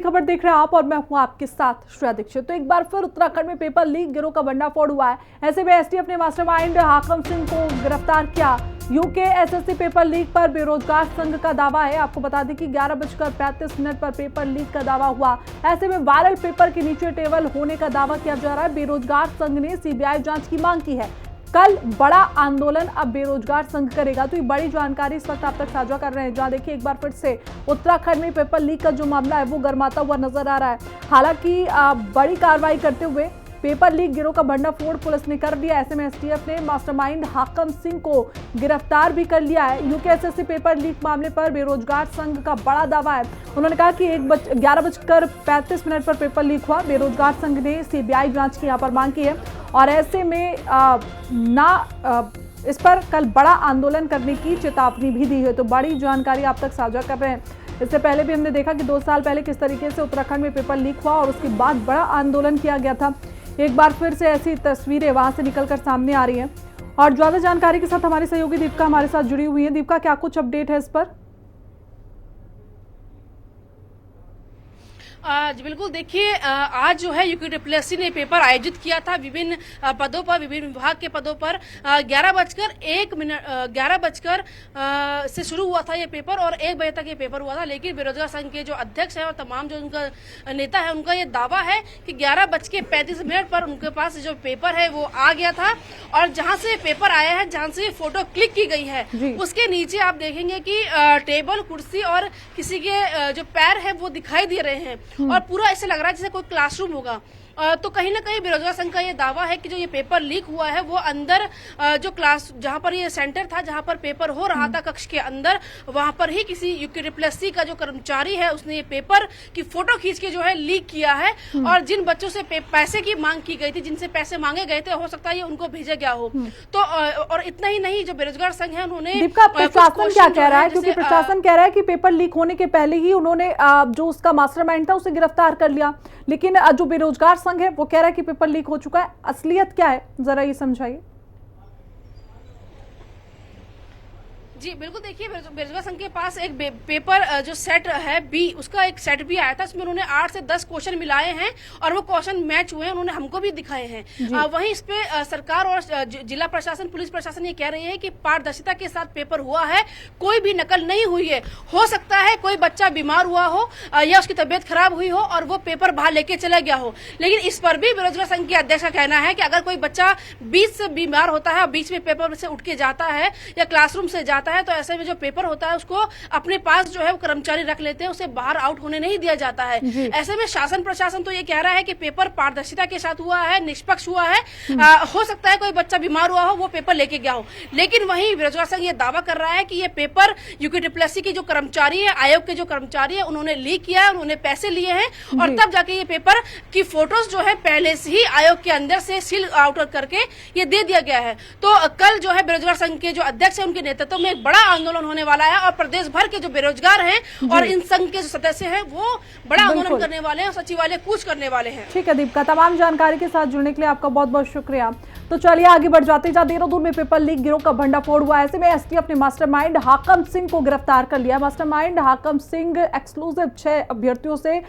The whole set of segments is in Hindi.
खबर देख रहे हैं आप और मैं हूं आपके साथ श्रेया दीक्षित। तो एक बार फिर उत्तराखंड में पेपर लीक गिरोह का भंडाफोड़ हुआ है। ऐसे में एसटीएफ ने मास्टरमाइंड हाकम सिंह को गिरफ्तार किया। यूके एसएससी पेपर लीक पर बेरोजगार संघ का दावा है। आपको बता दें कि 11:35 पर पेपर लीक का दावा हुआ। ऐसे में वायरल पेपर के नीचे टेबल होने का दावा किया जा रहा है। बेरोजगार संघ ने सीबीआई जांच की मांग की है। कल बड़ा आंदोलन अब बेरोजगार संघ करेगा। तो ये बड़ी जानकारी इस वक्त आप तक साझा कर रहे हैं, जहां देखिए एक बार फिर से उत्तराखंड में पेपर लीक का जो मामला है वो गर्माता हुआ नजर आ रहा है। हालांकि बड़ी कार्रवाई करते हुए पेपर लीक गिरोह का भंडाफोड़ पुलिस ने कर दिया। ऐसे में एसटीएफ ने मास्टरमाइंड हाकम सिंह को गिरफ्तार भी कर लिया है। यूकेएसएससी पेपर लीक मामले पर बेरोजगार संघ का बड़ा दावा है। उन्होंने कहा कि 11:35 पर पेपर लीक हुआ। बेरोजगार संघ ने सीबीआई जांच की यहाँ पर मांग की है और ऐसे में इस पर कल बड़ा आंदोलन करने की चेतावनी भी दी है। तो बड़ी जानकारी आप तक साझा कर रहे हैं। इससे पहले भी हमने देखा कि 2 साल पहले किस तरीके से उत्तराखंड में पेपर लीक हुआ और उसके बाद बड़ा आंदोलन किया गया था। एक बार फिर से ऐसी तस्वीरें वहां से निकलकर सामने आ रही हैं और ज्यादा जानकारी के साथ हमारी सहयोगी दीपिका हमारे साथ जुड़ी हुई है। दीपिका, क्या कुछ अपडेट है इस पर? बिल्कुल, देखिए आज जो है यूकेएसएससी ने पेपर आयोजित किया था विभिन्न पदों पर, विभिन्न विभाग के पदों पर। 11 बजकर से शुरू हुआ था ये पेपर और 1 बजे तक ये पेपर हुआ था। लेकिन बेरोजगार संघ के जो अध्यक्ष है और तमाम जो उनका नेता है, उनका ये दावा है कि 11:35 पर उनके पास जो पेपर है वो आ गया था और जहां से पेपर आया है, जहां से फोटो क्लिक की गई है, उसके नीचे आप देखेंगे कि टेबल, कुर्सी और किसी के जो पैर है वो दिखाई दे रहे हैं और पूरा ऐसे लग रहा है जैसे कोई क्लासरूम होगा। तो कहीं ना कहीं बेरोजगार संघ का ये दावा है कि जो ये पेपर लीक हुआ है वो अंदर जो क्लास, जहां पर ये सेंटर था, जहां पर पेपर हो रहा था कक्ष के अंदर, वहां पर ही किसी यूकेएसएससी का जो कर्मचारी है उसने ये पेपर की फोटो खींच के जो है लीक किया है। और जिन बच्चों से पैसे की मांग की गई थी, जिनसे पैसे मांगे गए थे, हो सकता है ये उनको भेजा गया हो। तो और इतना ही नहीं, जो बेरोजगार संघ है उन्होंने प्रशासन क्या कह रहा है, क्योंकि प्रशासन कह रहा है कि पेपर लीक होने के पहले ही उन्होंने जो उसका मास्टरमाइंड था उसे गिरफ्तार कर लिया। लेकिन जो बेरोजगार संघ है वो कह रहा है कि पेपर लीक हो चुका है। असलियत क्या है, जरा ये समझाइए। जी बिल्कुल, देखिए बेरोजगार संघ के पास एक पेपर जो सेट है बी, उसका एक सेट भी आया था। इसमें उन्होंने 8 से 10 क्वेश्चन मिलाए हैं और वो क्वेश्चन मैच हुए हैं, उन्होंने हमको भी दिखाए हैं। वहीं इस पे सरकार और जिला प्रशासन, पुलिस प्रशासन ये कह रही है कि पारदर्शिता के साथ पेपर हुआ है, कोई भी नकल नहीं हुई है। हो सकता है कोई बच्चा बीमार हुआ हो या उसकी तबियत खराब हुई हो और वो पेपर बाहर लेके चला गया हो। लेकिन इस पर भी बेरोजगार संघ के अध्यक्ष का कहना है कि अगर कोई बच्चा बीच से बीमार होता है और बीच में पेपर से उठ के जाता है या क्लासरूम से जाता है, तो ऐसे में जो पेपर होता है उसको अपने पास जो है वो कर्मचारी रख लेते हैं, उसे बाहर आउट होने नहीं दिया जाता है। ऐसे में शासन प्रशासन तो ये कह रहा है कि पेपर पारदर्शिता के साथ हुआ है, निष्पक्ष हुआ है। हो सकता है कोई बच्चा बीमार हुआ हो, वो पेपर लेके गया हो। लेकिन वहीं बेरोजगार संघ ये दावा कर रहा है कि ये पेपर यूकेएसएससी के जो कर्मचारी है, आयोग के जो कर्मचारी है, उन्होंने लीक किया है, उन्होंने पैसे लिए हैं और तब जाके ये पेपर की फोटोज जो है पहले से ही आयोग के अंदर से सील आउट करके ये दे दिया गया है। तो कल जो है बेरोजगार संघ के जो अध्यक्ष है, उनके नेतृत्व में एक बड़ा आंदोलन होने वाला है और प्रदेश भर के जो बेरोजगार हैं और इन संघ के जो सदस्य हैं वो बड़ा आंदोलन करने वाले हैं और सचिवालय कूच करने वाले हैं। ठीक है दीपिका, तमाम जानकारी के साथ जुड़ने के लिए आपका बहुत बहुत शुक्रिया। तो चलिए आगे बढ़ जाते हैं। देहरादून में पेपर लीक गिरोह का भंडाफोड़ हुआ। ऐसे में एसटीएफ ने मास्टरमाइंड हाकम सिंह को गिरफ्तार कर लिया। मास्टरमाइंड हाकम सिंह एक्सक्लूसिव 6 अभ्यर्थियों से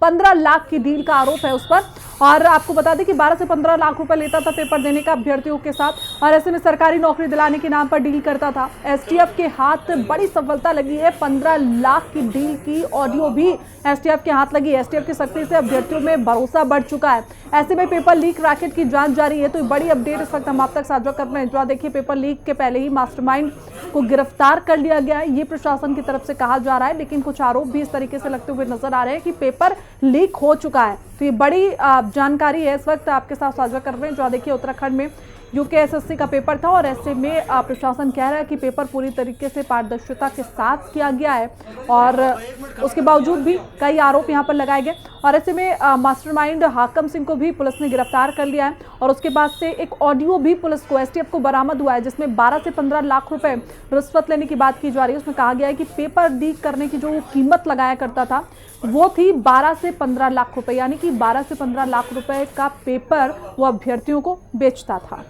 15 लाख की डील का आरोप है उस पर। और आपको बता दें कि 12 से 15 लाख रुपए लेता था पेपर देने का अभ्यर्थियों के साथ और ऐसे में सरकारी नौकरी दिलाने के नाम पर डील करता था। एसटीएफ के हाथ बड़ी सफलता लगी है। 15 लाख की डील की ऑडियो भी एसटीएफ के हाथ लगी। एसटीएफ की सख्ती से अभ्यर्थियों में भरोसा बढ़ चुका है। ऐसे में पेपर लीक रैकेट की जांच जारी है। तो बड़ी अपडेट इस वक्त हम आप तक साझा कर रहे हैं। जो देखिए पेपर लीक के पहले ही मास्टरमाइंड को गिरफ्तार कर लिया गया है, ये प्रशासन की तरफ से कहा जा रहा है। लेकिन कुछ आरोप भी इस तरीके से लगते हुए नजर आ रहे हैं कि पेपर लीक हो चुका है। तो ये बड़ी जानकारी है इस वक्त आपके साथ साझा कर रहे हैं। जो देखिए उत्तराखंड में यूकेएसएससी का पेपर था और ऐसे में प्रशासन कह रहा है कि पेपर पूरी तरीके से पारदर्शिता के साथ किया गया है और उसके बावजूद भी कई आरोप यहां पर लगाए गए। और ऐसे में मास्टरमाइंड हाकम सिंह को भी पुलिस ने गिरफ्तार कर लिया है और उसके बाद से एक ऑडियो भी पुलिस को, एसटीएफ को बरामद हुआ है, जिसमें 12 से 15 लाख रुपए रिश्वत लेने की बात की जा रही है। उसमें कहा गया है कि पेपर लीक करने की जो कीमत लगाया करता था वो थी 12 से 15 लाख रुपए, यानी कि 12 से 15 लाख रुपए का पेपर वो अभ्यर्थियों को बेचता था।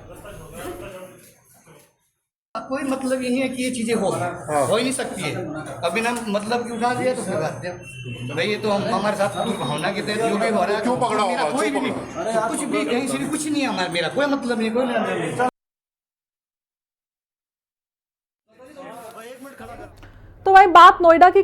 कोई मतलब ही नहीं है कि ये चीजें हो ही नहीं सकती है। अभी ना मतलब कि उठा दिया तो फिर बात है भाई, ये तो हम हमारे साथ दुर्भावना के तहत जो भी हो रहा है। क्यों पकड़ा मेरा होगा? कोई भी नहीं, कुछ भी कहीं से भी कुछ नहीं है हमारा, मेरा कोई मतलब नहीं, कोई नहीं। तो वही बात नोएडा की